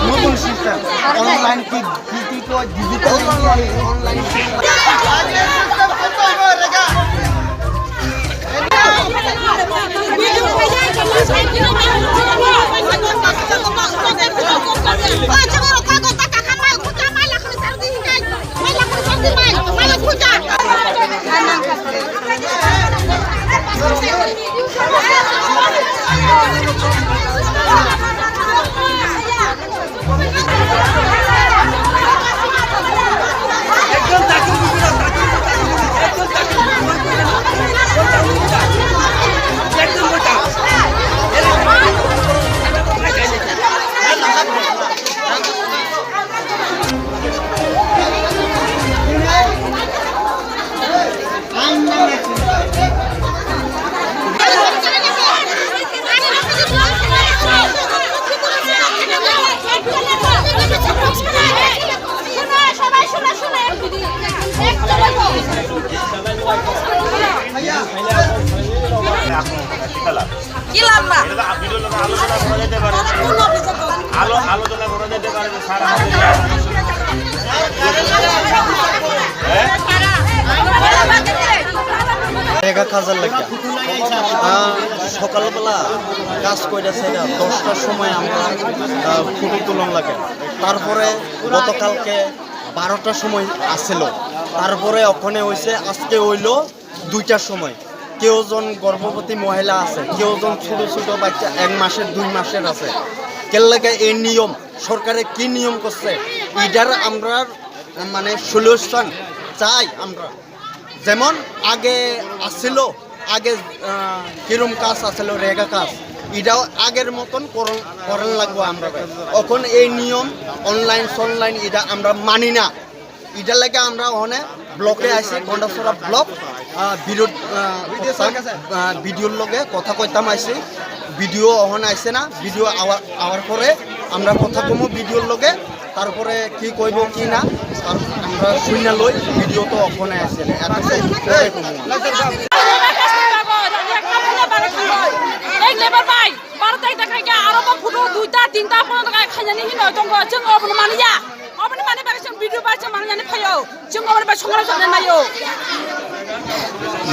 নতুন system online কি digital online আলোচনা করা যেতে পারে সারা কাজের লাগে সকালবেলা কাজ করেছে না 10টার সময় আমরা ফটো তুলন লাগে তারপরে গতকালকে 12টার সময় আসছিল তারপরে ওখানে হয়েছে আজকে হইল 2টার সময় কেউজন গর্ভবতী মহিলা আছে কেউজন ছোট ছোট বাচ্চা 1 মাসের 2 মাসের আছে কেন লাগে এই নিয়ম সরকারে কি নিয়ম করছে এটার আমরা মানে সলিউশন চাই আমরা যেমন আগে আসছিল আগে কিরম কাজ আসছিল রেগা কাজ এটাও আগের মতন করেন লাগবো আমরা এখন এই নিয়ম অনলাইন এটা আমরা মানি না এটা লাগে আমরা ওখানে ব্লকে আসি গন্ডাছড়া ব্লক ভিডিওর লগে কথা কইতাম আইসি ভিডিও ওখানে আইসে না ভিডিও আওয়ার পরে আমরা কথা কমো ভিডিওর লগে তারপরে কি কইব কি না আমরা শুনে লই ভিডিও তো ওখানে আসে ভিডিও